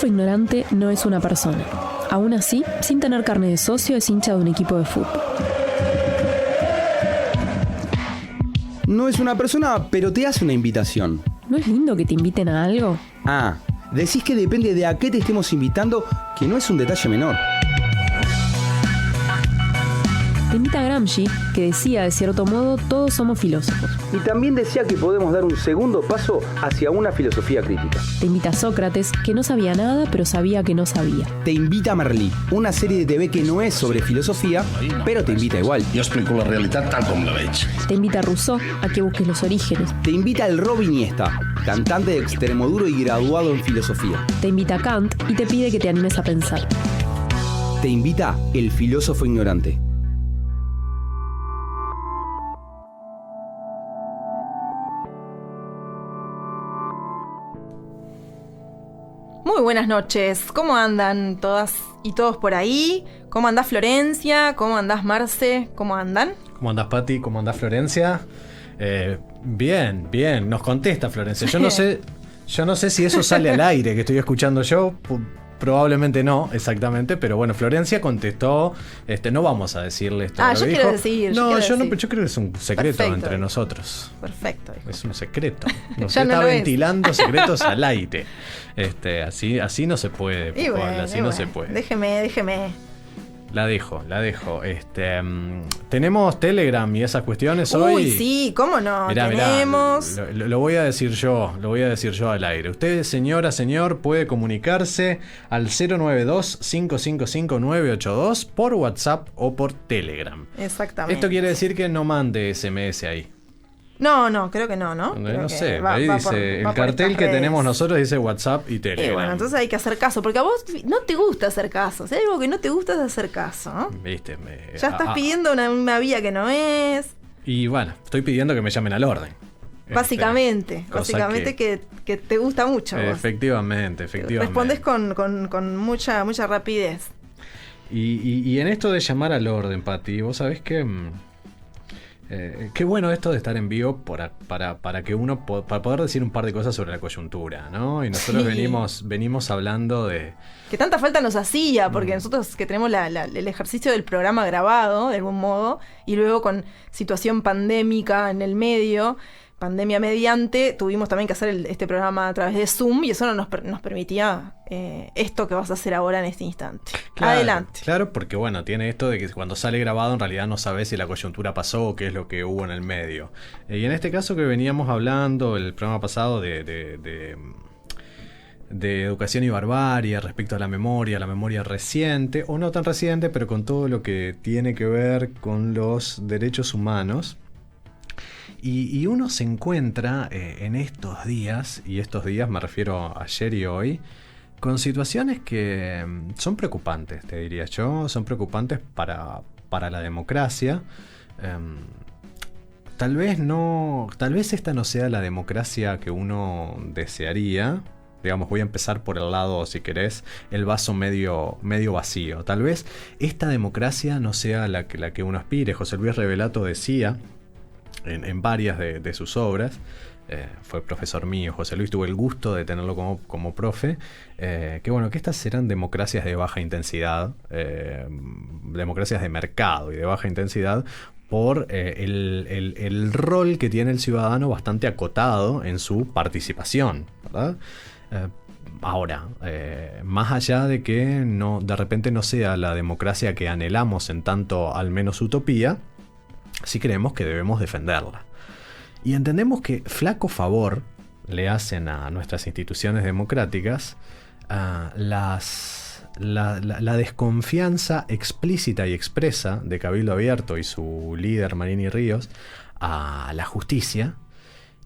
filósofo ignorante no es una persona. Aún así, sin tener carne de socio, es hincha de un equipo de fútbol. No es una persona, pero te hace una invitación. ¿No es lindo que te inviten a algo? Ah, decís que depende de a qué te estemos invitando, que no es un detalle menor. Te invita a Gramsci, que decía, de cierto modo, todos somos filósofos. Y también decía que podemos dar un segundo paso hacia una filosofía crítica. Te invita a Sócrates, que no sabía nada, pero sabía que no sabía. Te invita a Merlí, una serie de TV que no es sobre filosofía, pero te invita igual. Jo explico la realitat tal com la veig. Te invita a Rousseau, a que busques los orígenes. Te invita al Robin Iniesta, cantante de Extremoduro y graduado en filosofía. Te invita a Kant y te pide que te animes a pensar. Te invita el filósofo ignorante. Muy buenas noches, ¿cómo andan todas y todos por ahí? ¿Cómo andás Florencia? ¿Cómo andás Marce? ¿Cómo andan? ¿Cómo andás Pati? ¿Cómo andás Florencia? Bien, nos contesta Florencia. Yo no sé si eso sale al aire que estoy escuchando yo. Probablemente no, exactamente, pero bueno, Florencia contestó, no vamos a decirle esto. Yo quiero decir. No, yo creo que es un secreto. Perfecto, entre nosotros. Perfecto. Hijo. Es un secreto. No está ventilando secretos al aire. Así no se puede, no se puede. Déjeme. La dejo. Tenemos Telegram y esas cuestiones hoy. Uy, sí, ¿cómo no? Mirá, tenemos. Lo voy a decir yo al aire. Usted, señor, puede comunicarse al 092-555-982 por WhatsApp o por Telegram. Exactamente. Esto quiere decir que no mande SMS ahí. No, creo que no. No sé, ahí dice, el cartel que tenemos nosotros dice WhatsApp y Telegram. Bueno, entonces hay que hacer caso, porque a vos no te gusta hacer caso. Si hay algo que no te gusta es hacer caso, ¿no? Viste, ya estás pidiendo una vía que no es. Y bueno, estoy pidiendo que me llamen al orden. Básicamente que te gusta mucho. Efectivamente. Respondes con mucha rapidez. Y en esto de llamar al orden, Pati, vos sabés que... qué bueno esto de estar en vivo para que uno para poder decir un par de cosas sobre la coyuntura, ¿no? Y nosotros venimos hablando de... Que tanta falta nos hacía, porque nosotros que tenemos el ejercicio del programa grabado, de algún modo, y luego con situación pandémica en el medio, pandemia mediante, tuvimos también que hacer este programa a través de Zoom, y eso no nos permitía esto que vas a hacer ahora en este instante. Claro, adelante. Claro, porque bueno, tiene esto de que cuando sale grabado en realidad no sabes si la coyuntura pasó o qué es lo que hubo en el medio. Y en este caso que veníamos hablando el programa pasado de educación y barbarie respecto a la memoria reciente, o no tan reciente, pero con todo lo que tiene que ver con los derechos humanos. Y uno se encuentra en estos días, y estos días me refiero a ayer y hoy, con situaciones que son preocupantes, te diría yo, son preocupantes para la democracia. Tal vez esta no sea la democracia que uno desearía. Digamos, voy a empezar por el lado, si querés, el vaso medio vacío. Tal vez esta democracia no sea la que uno aspire. José Luis Revelato decía en varias de sus obras, fue profesor mío, José Luis, tuve el gusto de tenerlo como profe, que estas serán democracias de baja intensidad, democracias de mercado y de baja intensidad, por el rol que tiene el ciudadano bastante acotado en su participación, ¿verdad? Ahora, más allá de que de repente no sea la democracia que anhelamos en tanto al menos utopía, sí creemos que debemos defenderla. Y entendemos que flaco favor le hacen a nuestras instituciones democráticas la desconfianza explícita y expresa de Cabildo Abierto y su líder Marini Ríos a la justicia,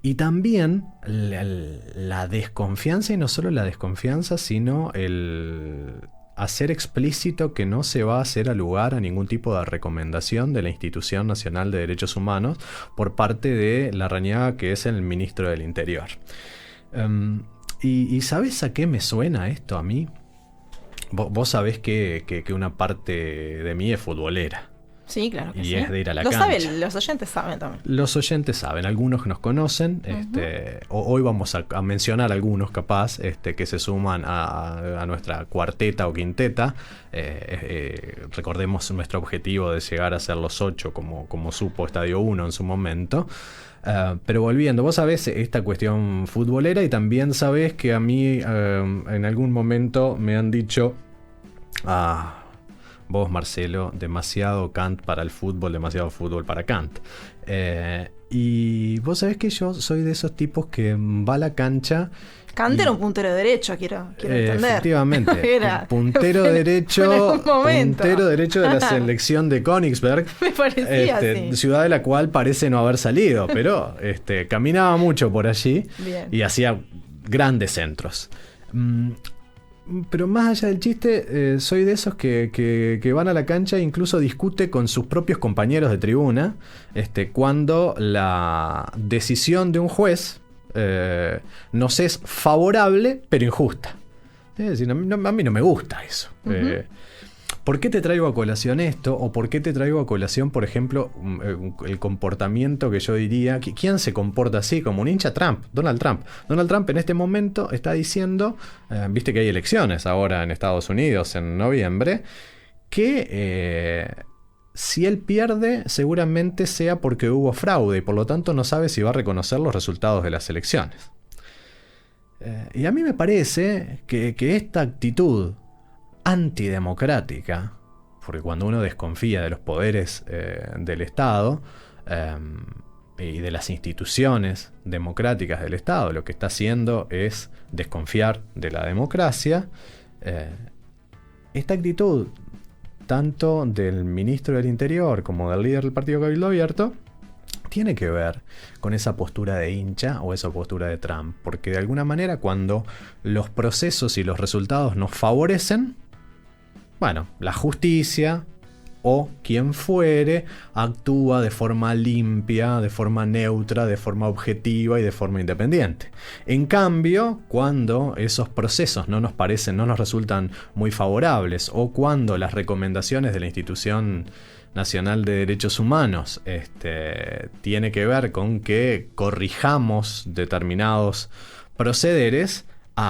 y también la desconfianza, y no solo la desconfianza, sino el hacer explícito que no se va a hacer lugar a ningún tipo de recomendación de la Institución Nacional de Derechos Humanos por parte de Larrañaga, que es el ministro del Interior. ¿Y sabes a qué me suena esto a mí? Vos sabés que una parte de mí es futbolera. Sí, claro que y sí. es de ir a la Lo cancha. saben, los oyentes saben también. Los oyentes saben, algunos nos conocen, hoy vamos a mencionar algunos capaz que se suman a nuestra cuarteta o quinteta. Recordemos nuestro objetivo de llegar a ser los 8 como supo Estadio 1 en su momento. Pero volviendo, vos sabés esta cuestión futbolera y también sabés que a mí en algún momento me han dicho... Vos, Marcelo, demasiado Kant para el fútbol, demasiado fútbol para Kant. Y vos sabés que yo soy de esos tipos que va a la cancha... Kant era un puntero derecho, quiero entender. Efectivamente. Era. Puntero derecho. En algún momento. Puntero derecho de la selección de Königsberg. Me parecía así. Ciudad de la cual parece no haber salido, pero caminaba mucho por allí. Bien. Y hacía grandes centros. Pero más allá del chiste, soy de esos que van a la cancha e incluso discute con sus propios compañeros de tribuna cuando la decisión de un juez nos es favorable pero injusta. Es decir, a mí no me gusta eso. ¿Por qué te traigo a colación esto? ¿O por qué te traigo a colación, por ejemplo, el comportamiento que yo diría? ¿Quién se comporta así? Como un hincha Trump, Donald Trump. Donald Trump en este momento está diciendo, viste que hay elecciones ahora en Estados Unidos en noviembre, que si él pierde seguramente sea porque hubo fraude y por lo tanto no sabe si va a reconocer los resultados de las elecciones. Y a mí me parece que esta actitud antidemocrática, porque cuando uno desconfía de los poderes del Estado y de las instituciones democráticas del Estado, lo que está haciendo es desconfiar de la democracia. Esta actitud, tanto del ministro del Interior como del líder del partido Cabildo Abierto, tiene que ver con esa postura de hincha o esa postura de Trump, porque de alguna manera cuando los procesos y los resultados nos favorecen, bueno, la justicia o quien fuere actúa de forma limpia, de forma neutra, de forma objetiva y de forma independiente. En cambio, cuando esos procesos no nos resultan muy favorables o cuando las recomendaciones de la Institución Nacional de Derechos Humanos tiene que ver con que corrijamos determinados procederes,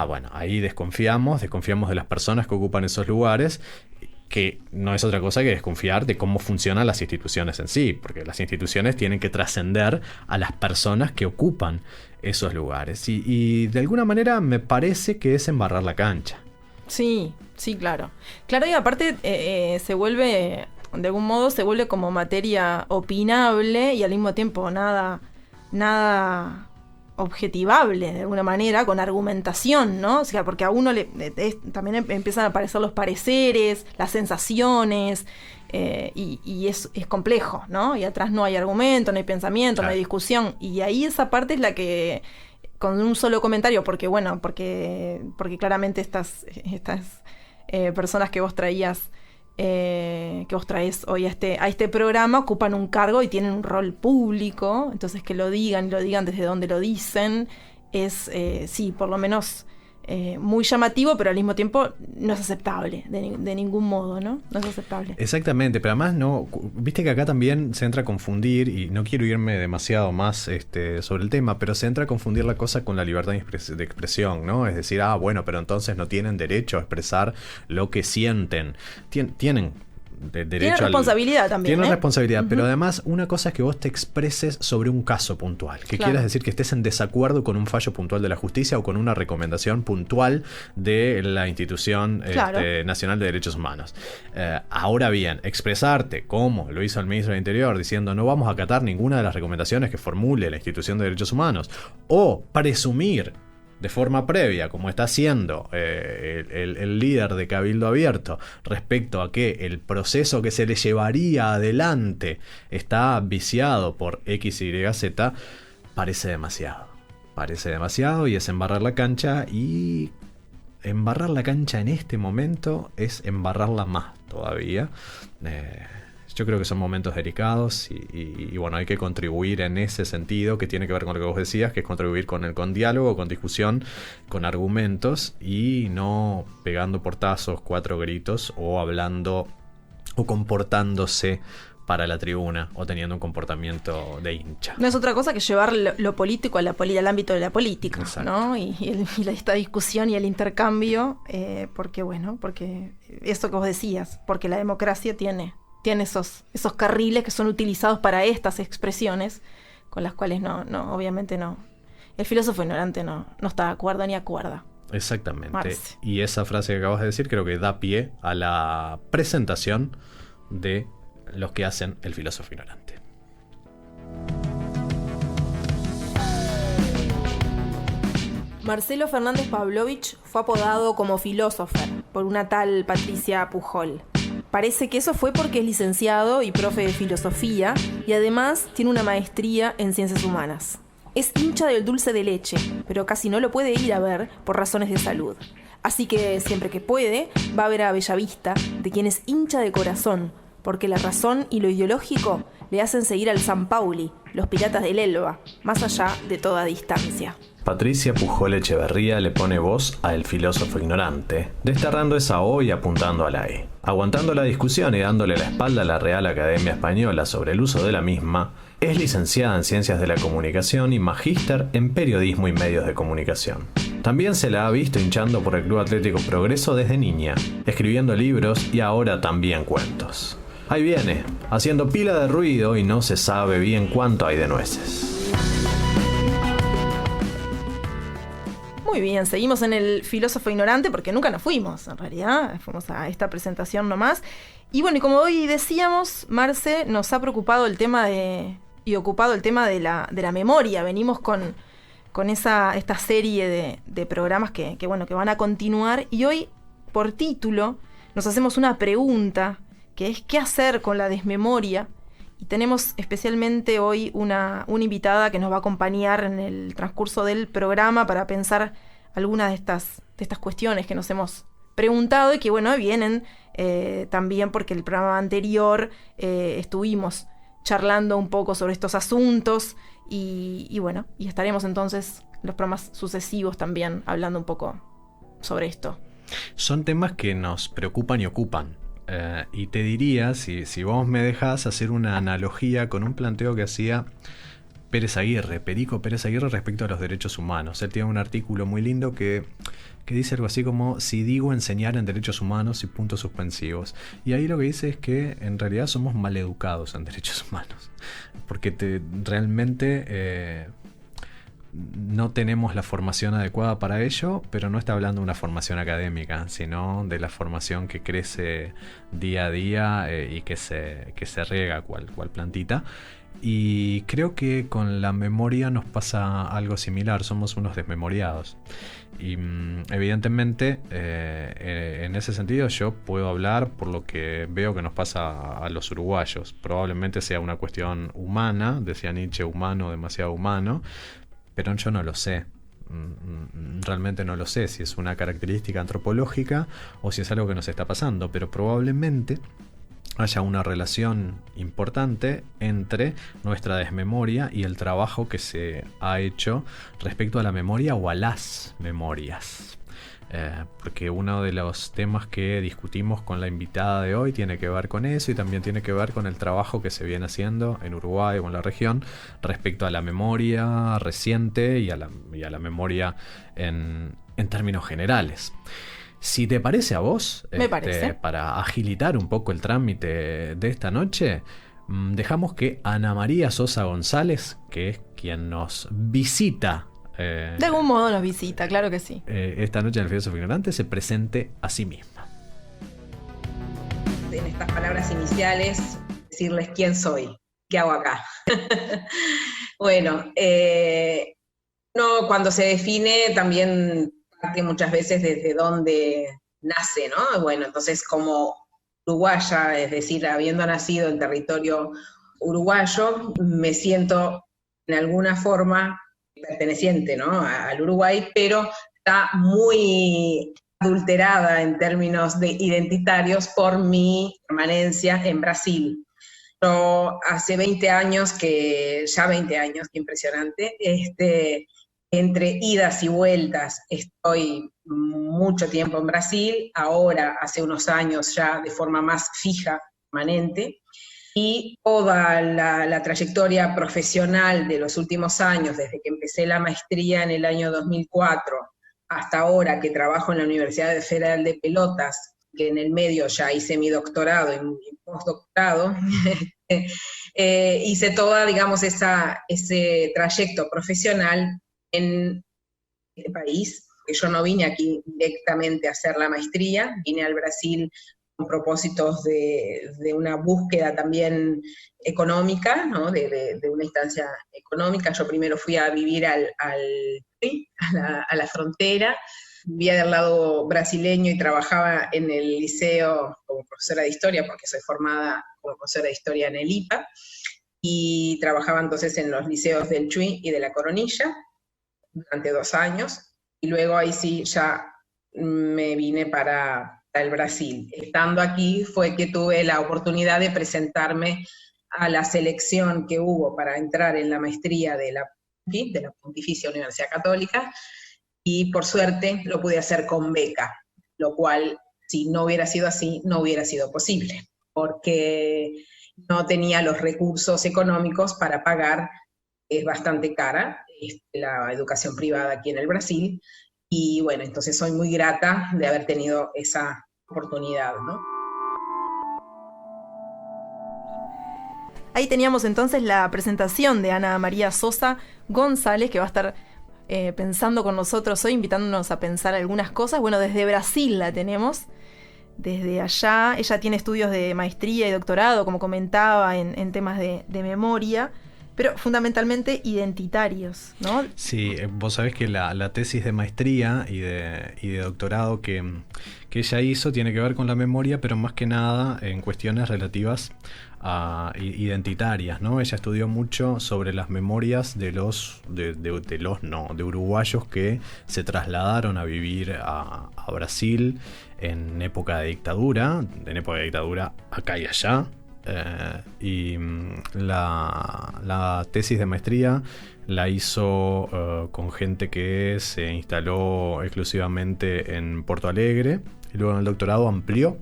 bueno, ahí desconfiamos de las personas que ocupan esos lugares, que no es otra cosa que desconfiar de cómo funcionan las instituciones en sí, porque las instituciones tienen que trascender a las personas que ocupan esos lugares. Y de alguna manera me parece que es embarrar la cancha. Sí, claro. Claro, y aparte se vuelve, de algún modo, se vuelve como materia opinable y al mismo tiempo nada objetivable de alguna manera, con argumentación, ¿no? O sea, porque a uno también empiezan a aparecer los pareceres, las sensaciones, y es complejo, ¿no? Y atrás no hay argumento, no hay pensamiento, no hay discusión, y ahí esa parte es la que, con un solo comentario, porque claramente estas personas que vos traías, que vos traes hoy a este programa, ocupan un cargo y tienen un rol público, entonces que lo digan desde donde lo dicen, es, sí, por lo menos muy llamativo, pero al mismo tiempo no es aceptable de ningún modo, ¿no? No es aceptable. Exactamente, pero además viste que acá también se entra a confundir, y no quiero irme demasiado más sobre el tema, pero se entra a confundir la cosa con la libertad de expresión, ¿no? Es decir, bueno, pero entonces no tienen derecho a expresar lo que sienten. Tienen derecho. Tienen responsabilidad también. Tienen responsabilidad, pero además una cosa es que vos te expreses sobre un caso puntual, que quieras decir que estés en desacuerdo con un fallo puntual de la justicia o con una recomendación puntual de la Institución Nacional de Derechos Humanos. Ahora bien, expresarte como lo hizo el ministro del Interior diciendo no vamos a acatar ninguna de las recomendaciones que formule la Institución de Derechos Humanos, o presumir de forma previa, como está haciendo el líder de Cabildo Abierto, respecto a que el proceso que se le llevaría adelante está viciado por X, Y, Z, parece demasiado. Parece demasiado y es embarrar la cancha, y embarrar la cancha en este momento es embarrarla más todavía. Yo creo que son momentos delicados y bueno, hay que contribuir en ese sentido, que tiene que ver con lo que vos decías, que es contribuir con diálogo, con discusión, con argumentos, y no pegando portazos, 4 gritos, o hablando o comportándose para la tribuna o teniendo un comportamiento de hincha. No es otra cosa que llevar lo político al ámbito de la política, Exacto. ¿no? Y esta discusión y el intercambio, porque eso que vos decías, porque la democracia tiene esos carriles que son utilizados para estas expresiones, con las cuales obviamente no. El filósofo ignorante no está de acuerdo ni acuerda. Exactamente. Marce. Y esa frase que acabas de decir creo que da pie a la presentación de los que hacen el filósofo ignorante. Marcelo Fernández Pavlovich fue apodado como filósofo por una tal Patricia Pujol. Parece que eso fue porque es licenciado y profe de filosofía y además tiene una maestría en ciencias humanas. Es hincha del dulce de leche, pero casi no lo puede ir a ver por razones de salud. Así que siempre que puede, va a ver a Bellavista, de quien es hincha de corazón, porque la razón y lo ideológico le hacen seguir al San Pauli, los piratas del Elba, más allá de toda distancia. Patricia Pujol Echeverría le pone voz a El filósofo ignorante, desterrando esa O y apuntando a la E. Aguantando la discusión y dándole la espalda a la Real Academia Española sobre el uso de la misma, es licenciada en Ciencias de la Comunicación y magíster en Periodismo y Medios de Comunicación. También se la ha visto hinchando por el Club Atlético Progreso desde niña, escribiendo libros y ahora también cuentos. Ahí viene, haciendo pila de ruido y no se sabe bien cuánto hay de nueces. Muy bien, seguimos en el filósofo ignorante porque nunca nos fuimos, en realidad, fuimos a esta presentación nomás. Y bueno, y como hoy decíamos, Marce, nos ha preocupado el tema ocupado el tema de la memoria. Venimos con esta serie de programas que van a continuar, y hoy, por título, nos hacemos una pregunta, que es ¿qué hacer con la desmemoria? Y tenemos especialmente hoy una invitada que nos va a acompañar en el transcurso del programa para pensar algunas de estas cuestiones que nos hemos preguntado y que vienen también porque el programa anterior estuvimos charlando un poco sobre estos asuntos y estaremos entonces en los programas sucesivos también hablando un poco sobre esto. Son temas que nos preocupan y ocupan. Y te diría, si vos me dejás hacer una analogía con un planteo que hacía Perico Pérez Aguirre respecto a los derechos humanos. Él tiene un artículo muy lindo que dice algo así como: si digo enseñar en derechos humanos y puntos suspensivos. Y ahí lo que dice es que en realidad somos maleducados en derechos humanos, porque realmente no tenemos la formación adecuada para ello, pero no está hablando de una formación académica, sino de la formación que crece día a día y que se riega cual plantita. Y creo que con la memoria nos pasa algo similar, somos unos desmemoriados. Y evidentemente en ese sentido yo puedo hablar por lo que veo que nos pasa a los uruguayos. Probablemente sea una cuestión humana, decía Nietzsche, humano, demasiado humano, pero yo no lo sé. Realmente no lo sé si es una característica antropológica o si es algo que nos está pasando, pero probablemente haya una relación importante entre nuestra desmemoria y el trabajo que se ha hecho respecto a la memoria o a las memorias. Porque uno de los temas que discutimos con la invitada de hoy tiene que ver con eso y también tiene que ver con el trabajo que se viene haciendo en Uruguay o en la región respecto a la memoria reciente y a la memoria en términos generales. Si te parece a vos, Me parece. para agilitar un poco el trámite de esta noche, dejamos que Ana María Sosa González, que es quien nos visita De algún modo nos visita, claro que sí. esta noche en el filósofo ignorante, se presente a sí misma. En estas palabras iniciales, decirles quién soy, qué hago acá. Bueno, uno cuando se define también parte muchas veces desde dónde nace, ¿no? Bueno, entonces como uruguaya, es decir, habiendo nacido en territorio uruguayo, me siento en alguna forma perteneciente, ¿no?, al Uruguay, pero está muy adulterada en términos de identitarios por mi permanencia en Brasil. Yo hace 20 años, qué impresionante, entre idas y vueltas estoy mucho tiempo en Brasil, ahora hace unos años ya de forma más fija, permanente, Y toda la trayectoria profesional de los últimos años, desde que empecé la maestría en el año 2004 hasta ahora que trabajo en la Universidad Federal de Pelotas, que en el medio ya hice mi doctorado y mi postdoctorado, hice toda, digamos, ese trayecto profesional en este país, que yo no vine aquí directamente a hacer la maestría, vine al Brasil con propósitos de una búsqueda también económica, ¿no? de una instancia económica. Yo primero fui a vivir a la frontera, vivía del lado brasileño y trabajaba en el liceo como profesora de historia, porque soy formada como profesora de historia en el IPA, y trabajaba entonces en los liceos del Chuy y de la Coronilla durante 2 años, y luego ahí sí ya me vine para el Brasil. Estando aquí fue que tuve la oportunidad de presentarme a la selección que hubo para entrar en la maestría de la Pontificia Universidad Católica, y por suerte lo pude hacer con beca, lo cual, si no hubiera sido así, no hubiera sido posible, porque no tenía los recursos económicos para pagar, es bastante cara la educación privada aquí en el Brasil, y bueno, entonces soy muy grata de haber tenido esa oportunidad, ¿no? Ahí teníamos entonces la presentación de Ana María Sosa González, que va a estar pensando con nosotros hoy, invitándonos a pensar algunas cosas. Bueno, desde Brasil la tenemos, desde allá. Ella tiene estudios de maestría y doctorado, como comentaba, en temas de memoria, pero fundamentalmente identitarios, ¿no? Sí, vos sabés que la tesis de maestría y de doctorado que ella hizo tiene que ver con la memoria, pero más que nada en cuestiones relativas a identitarias, ¿no? Ella estudió mucho sobre las memorias de uruguayos que se trasladaron a vivir a Brasil en época de dictadura, acá y allá. Y la tesis de maestría la hizo con gente que se instaló exclusivamente en Porto Alegre, y luego en el doctorado amplió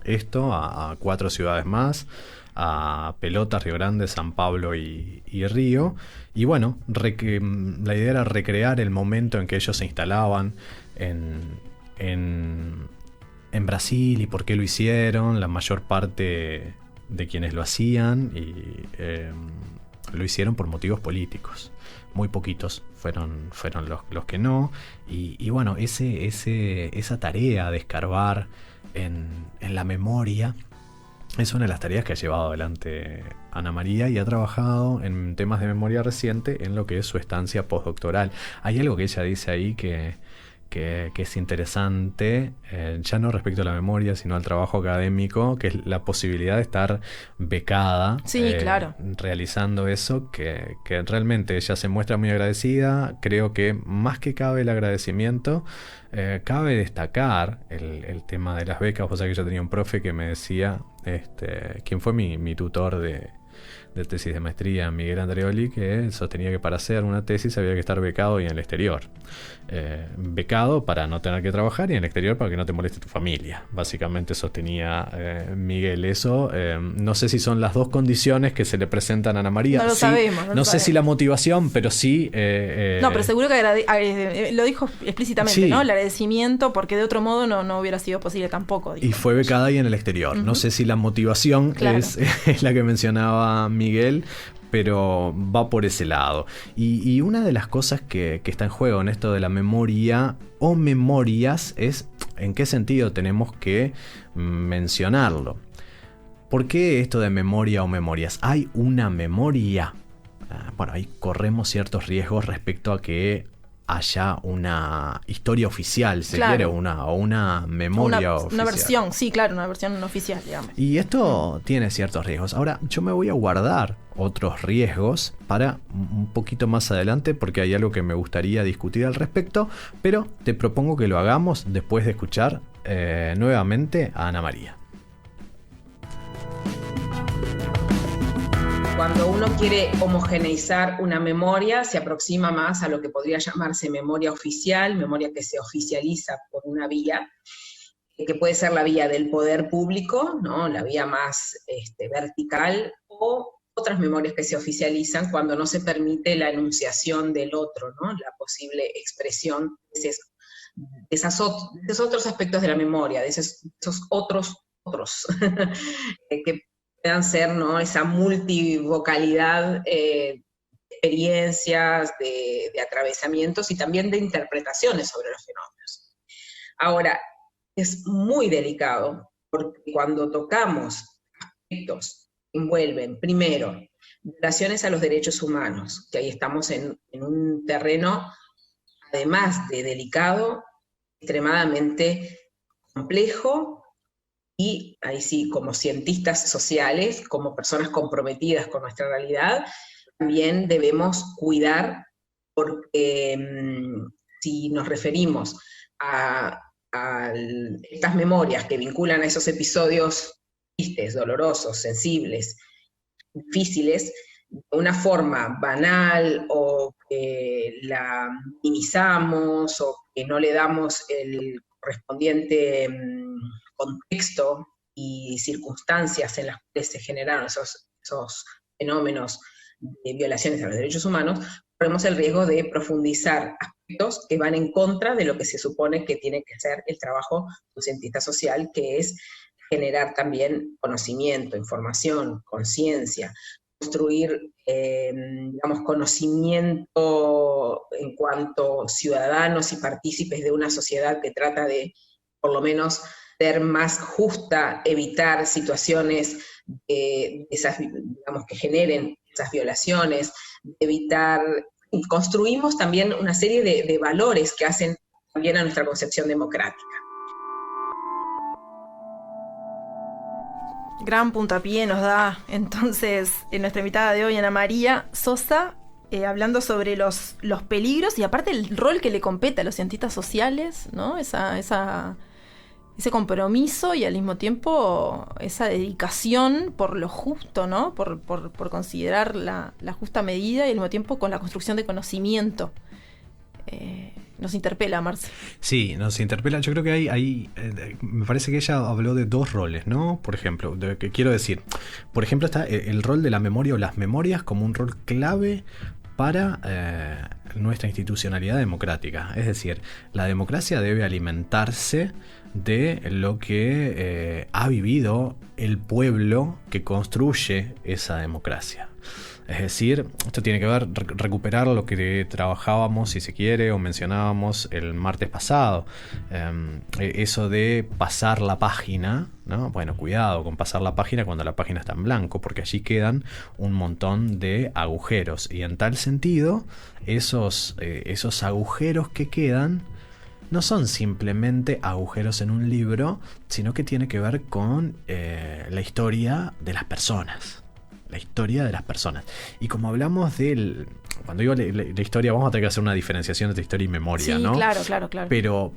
esto a 4 ciudades más, a Pelotas, Río Grande, San Pablo y Río. Y bueno, la idea era recrear el momento en que ellos se instalaban en Brasil y por qué lo hicieron. La mayor parte de quienes lo hacían lo hicieron por motivos políticos. Muy poquitos fueron los que no. Y bueno, esa tarea de escarbar en la memoria es una de las tareas que ha llevado adelante Ana María, y ha trabajado en temas de memoria reciente en lo que es su estancia postdoctoral. Hay algo que ella dice ahí que es interesante, ya no respecto a la memoria, sino al trabajo académico, que es la posibilidad de estar becada, sí, claro, realizando eso, que realmente ella se muestra muy agradecida. Creo que más que cabe el agradecimiento, cabe destacar el tema de las becas. O sea, que yo tenía un profe que me decía, quien fue mi tutor de tesis de maestría, Miguel Andreoli, que sostenía que para hacer una tesis había que estar becado y en el exterior. Becado para no tener que trabajar, y en el exterior para que no te moleste tu familia. Básicamente sostenía Miguel eso. No sé si son las dos condiciones que se le presentan a Ana María. No lo sabemos. No sé si la motivación, pero sí... no, pero seguro que lo dijo explícitamente, sí, ¿no? El agradecimiento, porque de otro modo no hubiera sido posible tampoco. Dijo. Y fue becada y en el exterior. No sé si la motivación, claro, es la que mencionaba Miguel, pero va por ese lado. Y una de las cosas que está en juego en esto de la memoria o memorias es en qué sentido tenemos que mencionarlo. ¿Por qué esto de memoria o memorias? ¿Hay una memoria? Bueno, ahí corremos ciertos riesgos respecto a que haya una historia oficial, se quiere, o una memoria oficial. Una versión, sí, claro, una versión oficial, digamos. Y esto tiene ciertos riesgos. Ahora, yo me voy a guardar otros riesgos para un poquito más adelante, porque hay algo que me gustaría discutir al respecto, pero te propongo que lo hagamos después de escuchar nuevamente a Ana María. Cuando uno quiere homogeneizar una memoria, se aproxima más a lo que podría llamarse memoria oficial, memoria que se oficializa por una vía, que puede ser la vía del poder público, ¿no? La vía más vertical, o otras memorias que se oficializan cuando no se permite la enunciación del otro, ¿no? La posible expresión de esos otros aspectos de la memoria, de esos otros que puedan ser, ¿no? Esa multivocalidad de experiencias, de atravesamientos y también de interpretaciones sobre los fenómenos. Ahora, es muy delicado porque cuando tocamos aspectos que envuelven, primero, violaciones a los derechos humanos, que ahí estamos en un terreno, además de delicado, extremadamente complejo, y ahí sí, como cientistas sociales, como personas comprometidas con nuestra realidad, también debemos cuidar, porque si nos referimos a estas memorias que vinculan a esos episodios tristes, dolorosos, sensibles, difíciles, de una forma banal, o que la minimizamos, o que no le damos el correspondiente contexto y circunstancias en las que se generaron esos fenómenos de violaciones a los derechos humanos, corremos el riesgo de profundizar aspectos que van en contra de lo que se supone que tiene que ser el trabajo de un cientista social, que es generar también conocimiento, información, conciencia, construir, digamos, conocimiento en cuanto ciudadanos y partícipes de una sociedad que trata de, por lo menos, ser más justa, evitar situaciones esas, digamos, que generen esas violaciones, evitar. Construimos también una serie de valores que hacen también a nuestra concepción democrática. Gran puntapié nos da entonces nuestra invitada de hoy, Ana María Sosa, hablando sobre los peligros y aparte el rol que le compete a los cientistas sociales, ¿no? Ese compromiso y al mismo tiempo esa dedicación por lo justo, ¿no? Por considerar la justa medida y al mismo tiempo con la construcción de conocimiento. Nos interpela, Marce. Sí, nos interpela. Yo creo que hay me parece que ella habló de dos roles, ¿no? Por ejemplo, que quiero decir, por ejemplo, está el rol de la memoria o las memorias como un rol clave para nuestra institucionalidad democrática. Es decir, la democracia debe alimentarse de lo que ha vivido el pueblo que construye esa democracia. Es decir, esto tiene que ver recuperar lo que trabajábamos, si se quiere, o mencionábamos el martes pasado. Eso de pasar la página, ¿no? Bueno, cuidado con pasar la página cuando la página está en blanco, porque allí quedan un montón de agujeros. Y en tal sentido, esos agujeros que quedan no son simplemente agujeros en un libro, sino que tiene que ver con la historia de las personas. La historia de las personas. Y como hablamos cuando digo la historia, vamos a tener que hacer una diferenciación entre historia y memoria, sí, ¿no? Claro. Pero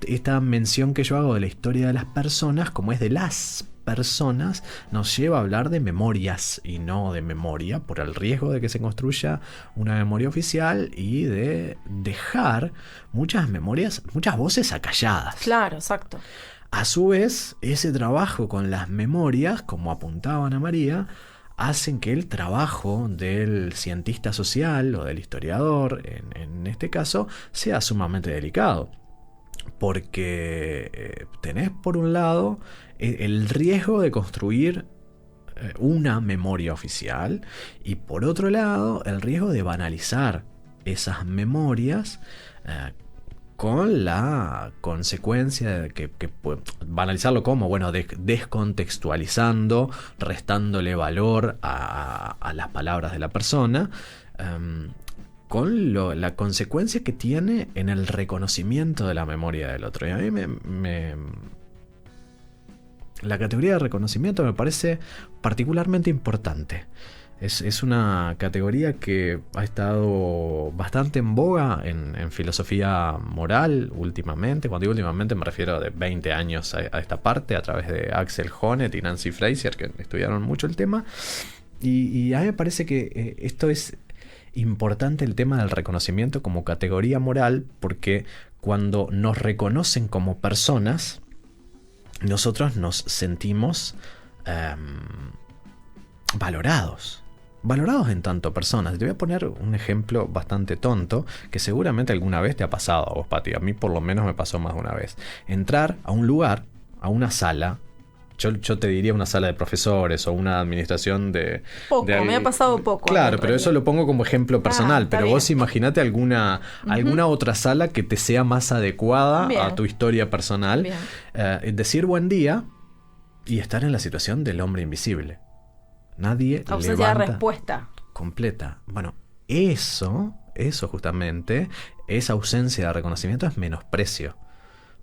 esta mención que yo hago de la historia de las personas, como es de las personas, nos lleva a hablar de memorias y no de memoria, por el riesgo de que se construya una memoria oficial y de dejar muchas memorias, muchas voces acalladas. Claro, exacto. A su vez, ese trabajo con las memorias, como apuntaba Ana María, hacen que el trabajo del cientista social o del historiador, en este caso, sea sumamente delicado. Porque tenés por un lado el riesgo de construir una memoria oficial y por otro lado el riesgo de banalizar esas memorias con la consecuencia de que banalizarlo como, bueno, descontextualizando, restándole valor a las palabras de la persona, con la consecuencia que tiene en el reconocimiento de la memoria del otro. Y a mí la categoría de reconocimiento me parece particularmente importante. Es una categoría que ha estado bastante en boga en filosofía moral últimamente. Cuando digo últimamente me refiero de 20 años a esta parte, a través de Axel Honneth y Nancy Fraser, que estudiaron mucho el tema. Y a mí me parece que esto es importante, el tema del reconocimiento como categoría moral, porque cuando nos reconocen como personas, nosotros nos sentimos valorados en tanto personas. Te voy a poner un ejemplo bastante tonto que seguramente alguna vez te ha pasado a vos, Pati. A mí por lo menos me pasó más de una vez. Entrar a un lugar, a una sala. Yo te diría una sala de profesores o una administración de... Me ha pasado poco. Claro, pero eso lo pongo como ejemplo personal. Pero bien. Vos imaginate alguna otra sala que te sea más adecuada a tu historia personal. Decir buen día y estar en la situación del hombre invisible. Nadie ausencia levanta de respuesta completa. Bueno, eso justamente, esa ausencia de reconocimiento es menosprecio.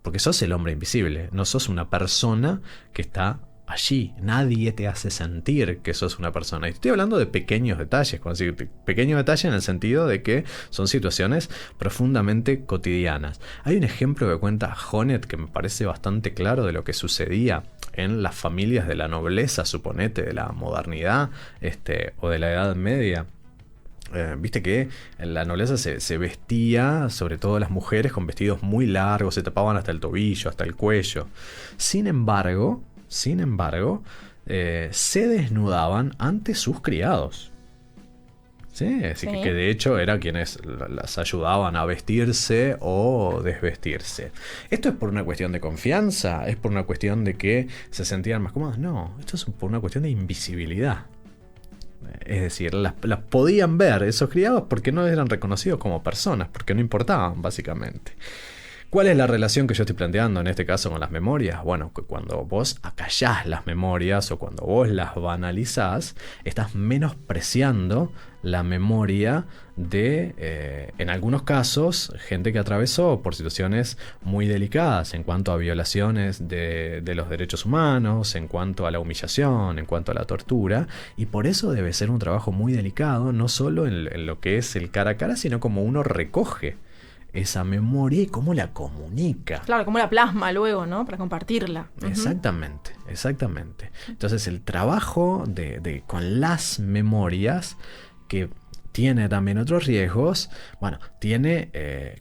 Porque sos el hombre invisible, no sos una persona que está allí. Nadie te hace sentir que sos una persona. Y estoy hablando de pequeños detalles, pequeños detalles en el sentido de que son situaciones profundamente cotidianas. Hay un ejemplo que cuenta Honneth que me parece bastante claro de lo que sucedía en las familias de la nobleza, suponete, de la modernidad o de la Edad Media. Viste que en la nobleza se vestía, sobre todo las mujeres, con vestidos muy largos, se tapaban hasta el tobillo, hasta el cuello. Sin embargo, se desnudaban ante sus criados. ¿Sí? Así que de hecho eran quienes las ayudaban a vestirse o desvestirse. ¿Esto es por una cuestión de confianza? ¿Es por una cuestión de que se sentían más cómodas? No, esto es por una cuestión de invisibilidad. Es decir, las podían ver esos criados porque no eran reconocidos como personas, porque no importaban, básicamente. ¿Cuál es la relación que yo estoy planteando en este caso con las memorias? Bueno, que cuando vos acallás las memorias o cuando vos las banalizás, estás menospreciando la memoria de, en algunos casos, gente que atravesó por situaciones muy delicadas en cuanto a violaciones de los derechos humanos, en cuanto a la humillación, en cuanto a la tortura, y por eso debe ser un trabajo muy delicado, no solo en lo que es el cara a cara, sino como uno recoge esa memoria y cómo la comunica. Claro, cómo la plasma luego, ¿no? Para compartirla. Exactamente. Entonces el trabajo con las memorias, que tiene también otros riesgos,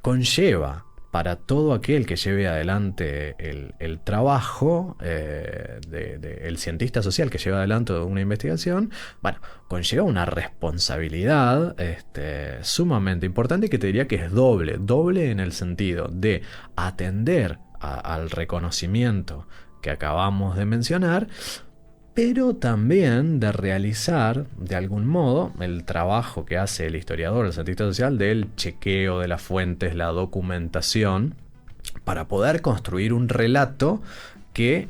conlleva para todo aquel que lleve adelante el trabajo el cientista social que lleva adelante una investigación, conlleva una responsabilidad sumamente importante y que te diría que es doble en el sentido de atender al reconocimiento que acabamos de mencionar, pero también de realizar, de algún modo, el trabajo que hace el historiador, el cientista social, del chequeo de las fuentes, la documentación, para poder construir un relato que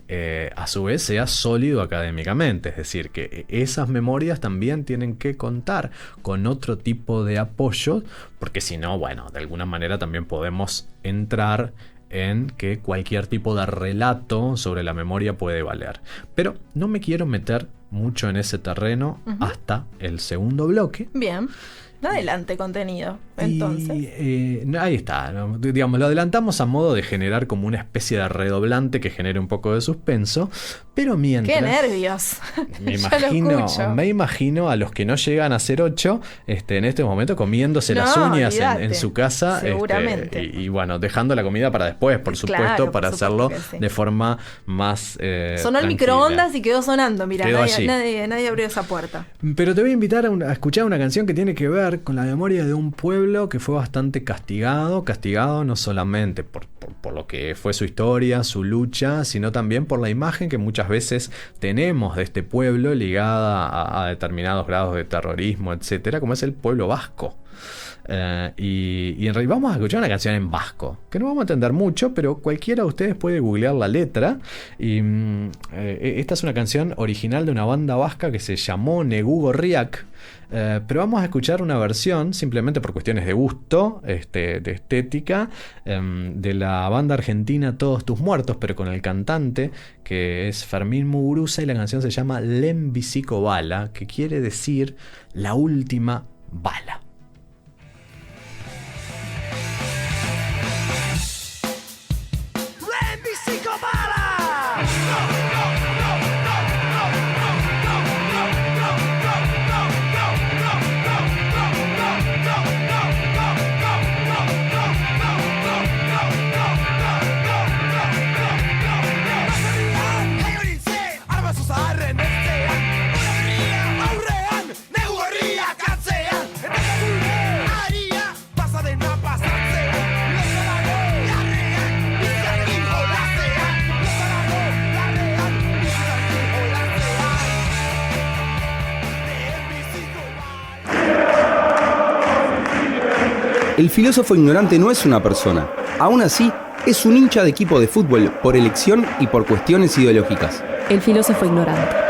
a su vez sea sólido académicamente. Es decir, que esas memorias también tienen que contar con otro tipo de apoyo, porque si no, de alguna manera también podemos entrar en que cualquier tipo de relato sobre la memoria puede valer. Pero no me quiero meter mucho en ese terreno hasta el segundo bloque. Bien. Adelante, contenido. Entonces. Ahí está. Digamos, lo adelantamos a modo de generar como una especie de redoblante que genere un poco de suspenso. Pero mientras. ¡Qué nervios! Me imagino a los que no llegan a ser 8 en este momento comiéndose las uñas en su casa. Seguramente. Y dejando la comida para después, por supuesto, para hacerlo de forma más. Sonó el microondas y quedó sonando. Mira, quedó nadie abrió esa puerta. Pero te voy a invitar a escuchar una canción que tiene que ver con la memoria de un pueblo que fue bastante castigado no solamente por lo que fue su historia, su lucha, sino también por la imagen que muchas veces tenemos de este pueblo ligada a determinados grados de terrorismo, etcétera, como es el pueblo vasco. Y en realidad vamos a escuchar una canción en vasco, que no vamos a entender mucho, pero cualquiera de ustedes puede googlear la letra. Y esta es una canción original de una banda vasca que se llamó Negu Gorriak. Pero vamos a escuchar una versión, simplemente por cuestiones de gusto, de estética, de la banda argentina Todos Tus Muertos, pero con el cantante que es Fermín Muguruza, y la canción se llama Lembicico Bala, que quiere decir la última bala. Bala. El filósofo ignorante no es una persona. Aún así, es un hincha de equipo de fútbol por elección y por cuestiones ideológicas. El filósofo ignorante.